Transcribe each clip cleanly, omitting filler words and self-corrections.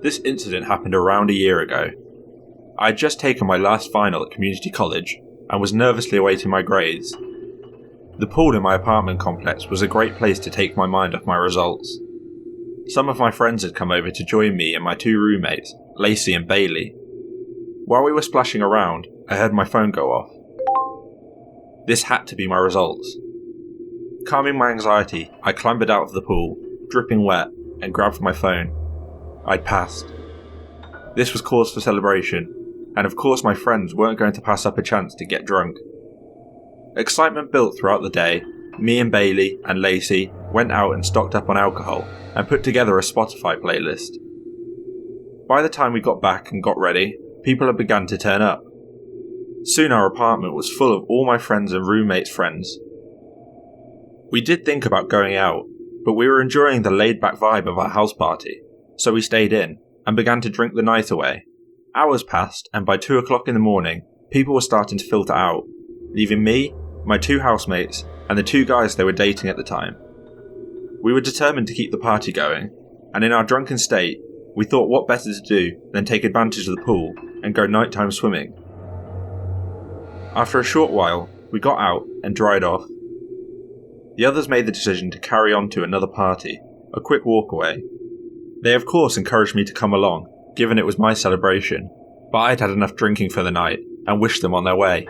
This incident happened around a year ago. I had just taken my last final at community college and was nervously awaiting my grades. The pool in my apartment complex was a great place to take my mind off my results. Some of my friends had come over to join me and my two roommates, Lacey and Bailey. While we were splashing around, I heard my phone go off. This had to be my results. Calming my anxiety, I clambered out of the pool, dripping wet, and grabbed my phone. I'd passed. This was cause for celebration, and of course my friends weren't going to pass up a chance to get drunk. Excitement built throughout the day. Me and Bailey and Lacey went out and stocked up on alcohol and put together a Spotify playlist. By the time we got back and got ready, people had begun to turn up. Soon our apartment was full of all my friends and roommates' friends. We did think about going out, but we were enjoying the laid-back vibe of our house party, so we stayed in and began to drink the night away. Hours passed, and by 2 o'clock in the morning, people were starting to filter out, leaving me, my two housemates, and the two guys they were dating at the time. We were determined to keep the party going, and in our drunken state, we thought what better to do than take advantage of the pool and go nighttime swimming. After a short while, we got out and dried off. The others made the decision to carry on to another party, a quick walk away. They of course encouraged me to come along, given it was my celebration, but I'd had enough drinking for the night and wished them on their way.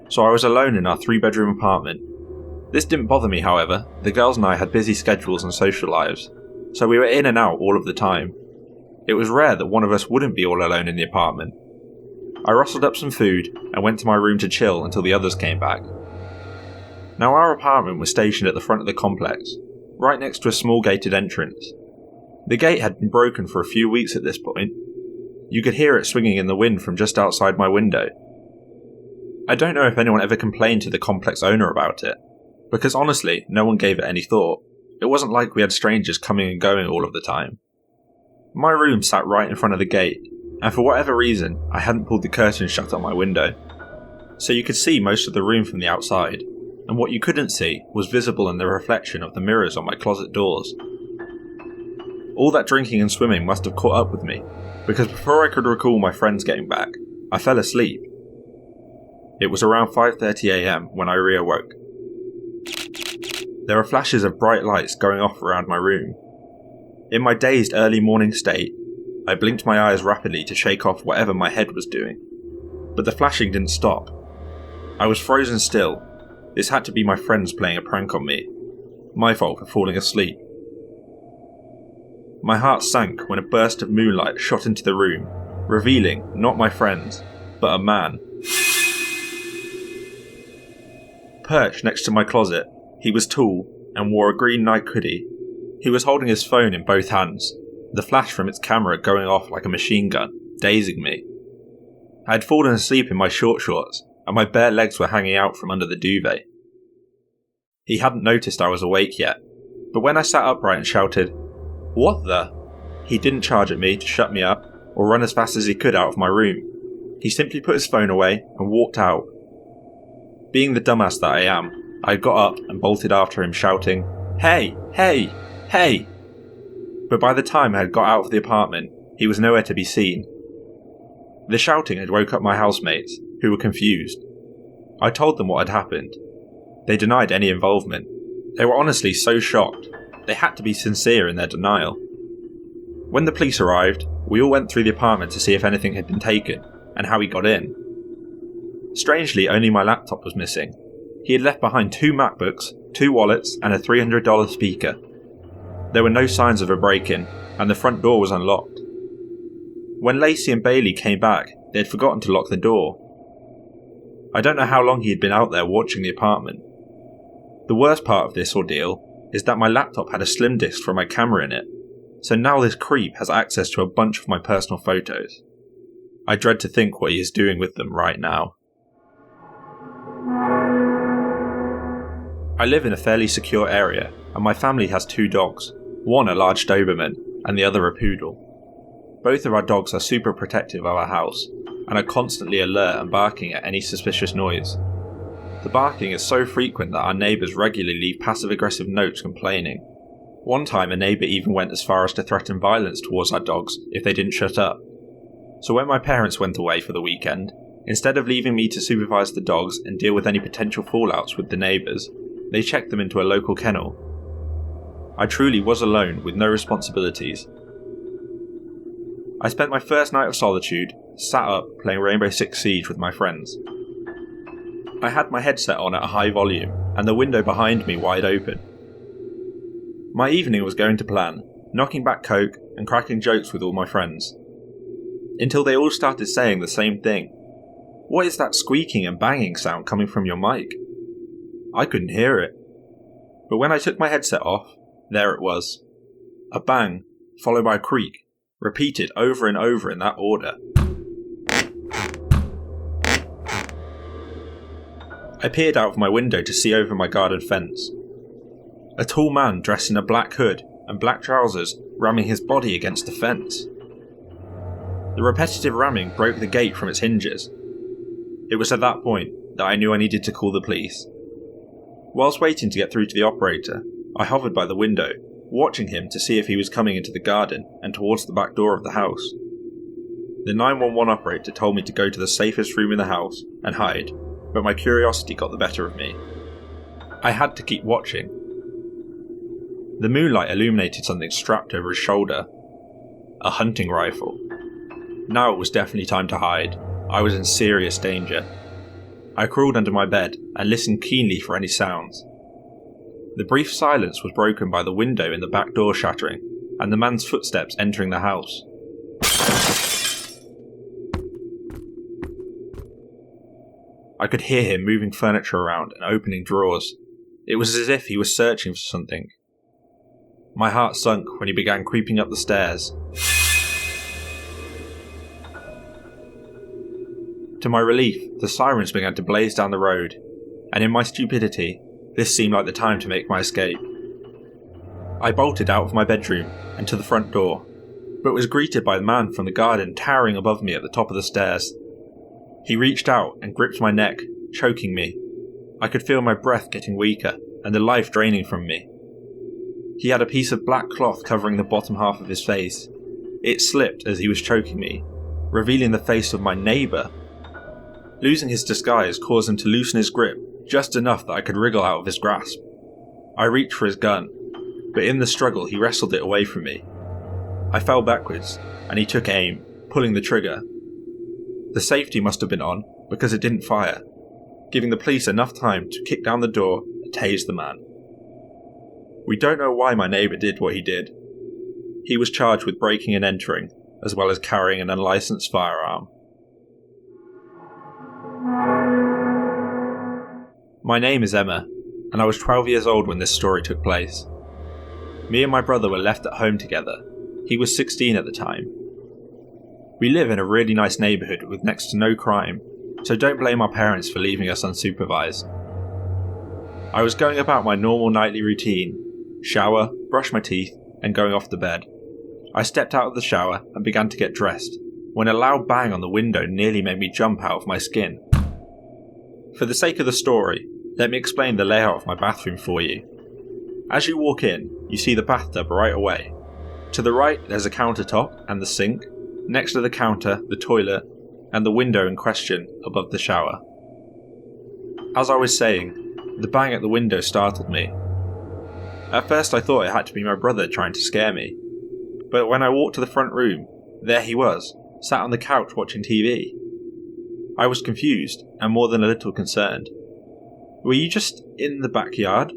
So I was alone in our 3-bedroom apartment. This didn't bother me, however. The girls and I had busy schedules and social lives, so we were in and out all of the time. It was rare that one of us wouldn't be all alone in the apartment. I rustled up some food and went to my room to chill until the others came back. Now our apartment was stationed at the front of the complex, right next to a small gated entrance. The gate had been broken for a few weeks at this point. You could hear it swinging in the wind from just outside my window. I don't know if anyone ever complained to the complex owner about it, because honestly, no one gave it any thought. It wasn't like we had strangers coming and going all of the time. My room sat right in front of the gate, and for whatever reason, I hadn't pulled the curtain shut on my window. So you could see most of the room from the outside, and what you couldn't see was visible in the reflection of the mirrors on my closet doors. All that drinking and swimming must have caught up with me, because before I could recall my friends getting back, I fell asleep. It was around 5:30 AM when I reawoke. There were flashes of bright lights going off around my room. In my dazed early morning state, I blinked my eyes rapidly to shake off whatever my head was doing, but the flashing didn't stop. I was frozen still. This had to be my friends playing a prank on me. My fault for falling asleep. My heart sank when a burst of moonlight shot into the room, revealing not my friends, but a man. Perched next to my closet, he was tall and wore a green Nike hoodie. He was holding his phone in both hands, the flash from its camera going off like a machine gun, dazing me. I had fallen asleep in my short shorts, and my bare legs were hanging out from under the duvet. He hadn't noticed I was awake yet, but when I sat upright and shouted, "What the?" he didn't charge at me to shut me up, or run as fast as he could out of my room. He simply put his phone away and walked out. Being the dumbass that I am, I got up and bolted after him shouting, "Hey! Hey! Hey!" But by the time I had got out of the apartment, he was nowhere to be seen. The shouting had woke up my housemates, who were confused. I told them what had happened. They denied any involvement. They were honestly so shocked. They had to be sincere in their denial. When the police arrived, we all went through the apartment to see if anything had been taken, and how he got in. Strangely, only my laptop was missing. He had left behind 2 MacBooks, 2 wallets, and a $300 speaker. There were no signs of a break-in, and the front door was unlocked. When Lacey and Bailey came back, they had forgotten to lock the door. I don't know how long he had been out there watching the apartment. The worst part of this ordeal is that my laptop had a slim disk for my camera in it, so now this creep has access to a bunch of my personal photos. I dread to think what he is doing with them right now. I live in a fairly secure area, and my family has 2 dogs, one a large Doberman, and the other a poodle. Both of our dogs are super protective of our house, and are constantly alert and barking at any suspicious noise. The barking is so frequent that our neighbours regularly leave passive-aggressive notes complaining. One time a neighbour even went as far as to threaten violence towards our dogs if they didn't shut up. So when my parents went away for the weekend, instead of leaving me to supervise the dogs and deal with any potential fallouts with the neighbours, they checked them into a local kennel. I truly was alone with no responsibilities. I spent my first night of solitude, sat up playing Rainbow Six Siege with my friends. I had my headset on at a high volume and the window behind me wide open. My evening was going to plan, knocking back coke and cracking jokes with all my friends. Until they all started saying the same thing. What is that squeaking and banging sound coming from your mic? I couldn't hear it. But when I took my headset off, there it was. A bang, followed by a creak, repeated over and over in that order. I peered out of my window to see over my garden fence. A tall man dressed in a black hood and black trousers ramming his body against the fence. The repetitive ramming broke the gate from its hinges. It was at that point that I knew I needed to call the police. Whilst waiting to get through to the operator, I hovered by the window, watching him to see if he was coming into the garden and towards the back door of the house. The 911 operator told me to go to the safest room in the house and hide, but my curiosity got the better of me. I had to keep watching. The moonlight illuminated something strapped over his shoulder. A hunting rifle. Now it was definitely time to hide. I was in serious danger. I crawled under my bed and listened keenly for any sounds. The brief silence was broken by the window in the back door shattering and the man's footsteps entering the house. I could hear him moving furniture around and opening drawers. It was as if he was searching for something. My heart sunk when he began creeping up the stairs. To my relief, the sirens began to blaze down the road, and in my stupidity, this seemed like the time to make my escape. I bolted out of my bedroom and to the front door, but was greeted by the man from the garden towering above me at the top of the stairs. He reached out and gripped my neck, choking me. I could feel my breath getting weaker and the life draining from me. He had a piece of black cloth covering the bottom half of his face. It slipped as he was choking me, revealing the face of my neighbour. Losing his disguise caused him to loosen his grip just enough that I could wriggle out of his grasp. I reached for his gun, but in the struggle he wrestled it away from me. I fell backwards, and he took aim, pulling the trigger. The safety must have been on, because it didn't fire, giving the police enough time to kick down the door and tase the man. We don't know why my neighbour did what he did. He was charged with breaking and entering, as well as carrying an unlicensed firearm. My name is Emma, and I was 12 years old when this story took place. Me and my brother were left at home together. He was 16 at the time. We live in a really nice neighbourhood with next to no crime, so don't blame our parents for leaving us unsupervised. I was going about my normal nightly routine: shower, brush my teeth, and going off to bed. I stepped out of the shower and began to get dressed, when a loud bang on the window nearly made me jump out of my skin. For the sake of the story, let me explain the layout of my bathroom for you. As you walk in, you see the bathtub right away. To the right, there's a countertop and the sink. Next to the counter, the toilet, and the window in question above the shower. As I was saying, the bang at the window startled me. At first I thought it had to be my brother trying to scare me, but when I walked to the front room, there he was, sat on the couch watching TV. I was confused and more than a little concerned. Were you just in the backyard?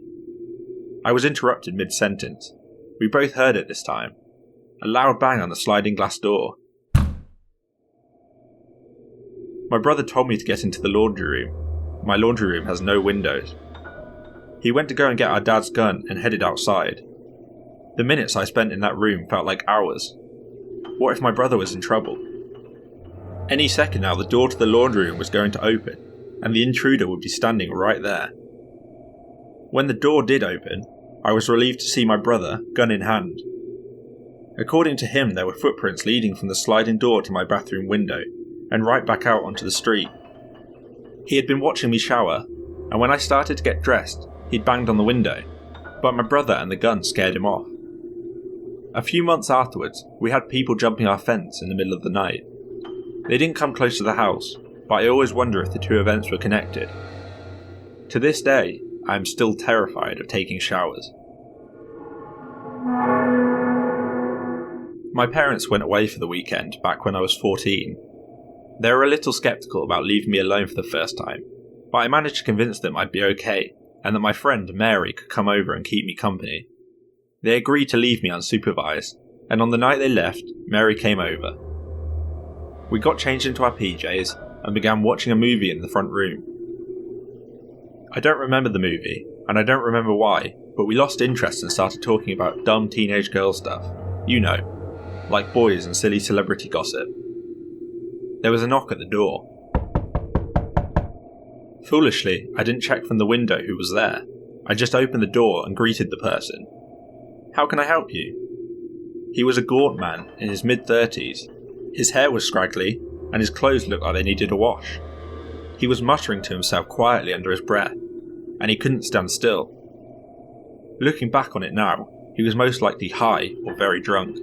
I was interrupted mid-sentence. We both heard it this time. A loud bang on the sliding glass door. My brother told me to get into the laundry room. My laundry room has no windows. He went to go and get our dad's gun and headed outside. The minutes I spent in that room felt like hours. What if my brother was in trouble? Any second now the door to the laundry room was going to open, and the intruder would be standing right there. When the door did open, I was relieved to see my brother, gun in hand. According to him, there were footprints leading from the sliding door to my bathroom window, and right back out onto the street. He had been watching me shower, and when I started to get dressed, he'd banged on the window, but my brother and the gun scared him off. A few months afterwards, we had people jumping our fence in the middle of the night. They didn't come close to the house, but I always wonder if the two events were connected. To this day, I am still terrified of taking showers. My parents went away for the weekend back when I was 14. They were a little sceptical about leaving me alone for the first time, but I managed to convince them I'd be okay, and that my friend Mary could come over and keep me company. They agreed to leave me unsupervised, and on the night they left, Mary came over. We got changed into our PJs and began watching a movie in the front room. I don't remember the movie, and I don't remember why, but we lost interest and started talking about dumb teenage girl stuff. You know, like boys and silly celebrity gossip. There was a knock at the door. Foolishly, I didn't check from the window who was there. I just opened the door and greeted the person. "How can I help you?" He was a gaunt man in his mid-30s. His hair was scraggly, and his clothes looked like they needed a wash. He was muttering to himself quietly under his breath, and he couldn't stand still. Looking back on it now, he was most likely high or very drunk.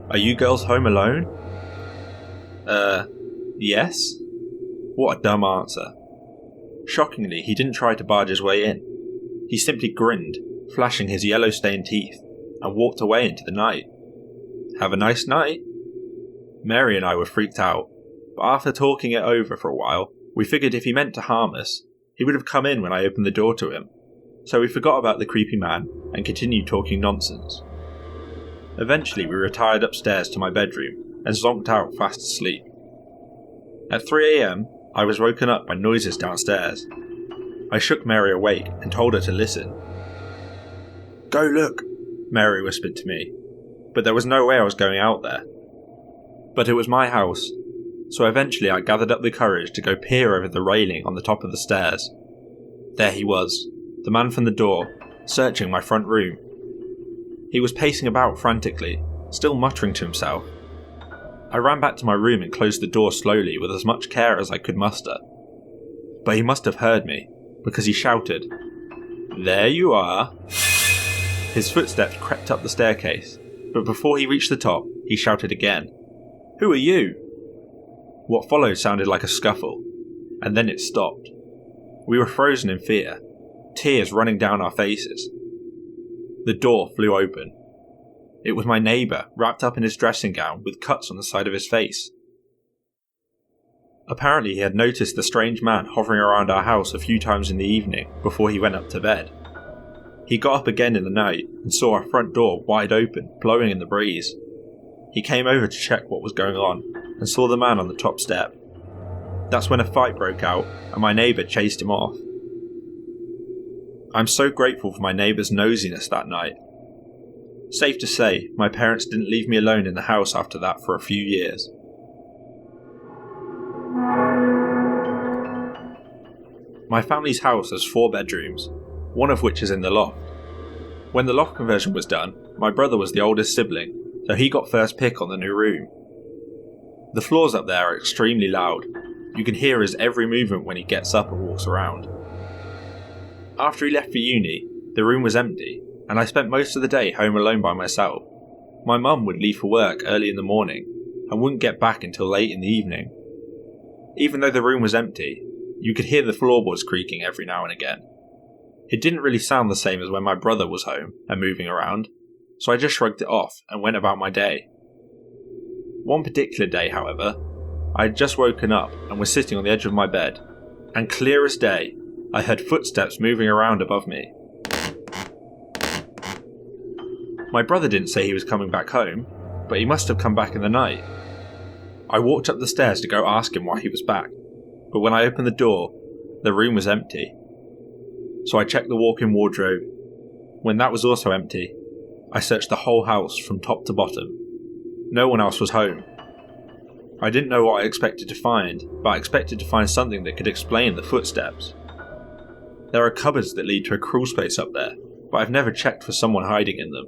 "Are you girls home alone?" Yes? What a dumb answer. Shockingly, he didn't try to barge his way in. He simply grinned, flashing his yellow-stained teeth, and walked away into the night. Have a nice night. Mary and I were freaked out, but after talking it over for a while, we figured if he meant to harm us, he would have come in when I opened the door to him. So we forgot about the creepy man and continued talking nonsense. Eventually we retired upstairs to my bedroom and zonked out fast asleep. At 3 a.m, I was woken up by noises downstairs. I shook Mary awake and told her to listen. "Go look," Mary whispered to me, but there was no way I was going out there. But it was my house, so eventually I gathered up the courage to go peer over the railing on the top of the stairs. There he was, the man from the door, searching my front room. He was pacing about frantically, still muttering to himself. I ran back to my room and closed the door slowly with as much care as I could muster. But he must have heard me, because he shouted, "There you are!" His footsteps crept up the staircase, but before he reached the top, he shouted again, "Who are you?" What followed sounded like a scuffle, and then it stopped. We were frozen in fear, tears running down our faces. The door flew open. It was my neighbour, wrapped up in his dressing gown with cuts on the side of his face. Apparently he had noticed the strange man hovering around our house a few times in the evening before he went up to bed. He got up again in the night and saw our front door wide open, blowing in the breeze. He came over to check what was going on and saw the man on the top step. That's when a fight broke out and my neighbour chased him off. I'm so grateful for my neighbour's nosiness that night. Safe to say, my parents didn't leave me alone in the house after that for a few years. My family's house has 4 bedrooms, one of which is in the loft. When the loft conversion was done, my brother was the oldest sibling, so he got first pick on the new room. The floors up there are extremely loud. You can hear his every movement when he gets up and walks around. After he left for uni, the room was empty, and I spent most of the day home alone by myself. My mum would leave for work early in the morning, and wouldn't get back until late in the evening. Even though the room was empty, you could hear the floorboards creaking every now and again. It didn't really sound the same as when my brother was home and moving around, so I just shrugged it off and went about my day. One particular day, however, I had just woken up and was sitting on the edge of my bed, and clear as day, I heard footsteps moving around above me. My brother didn't say he was coming back home, but he must have come back in the night. I walked up the stairs to go ask him why he was back, but when I opened the door, the room was empty. So I checked the walk-in wardrobe. When that was also empty, I searched the whole house from top to bottom. No one else was home. I didn't know what I expected to find, but I expected to find something that could explain the footsteps. There are cupboards that lead to a crawl space up there, but I've never checked for someone hiding in them.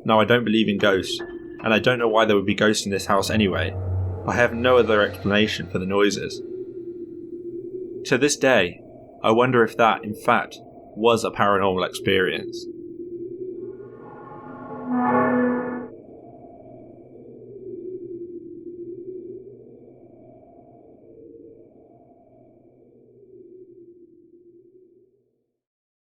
Now, I don't believe in ghosts, and I don't know why there would be ghosts in this house anyway. I have no other explanation for the noises. To this day, I wonder if that, in fact, was a paranormal experience.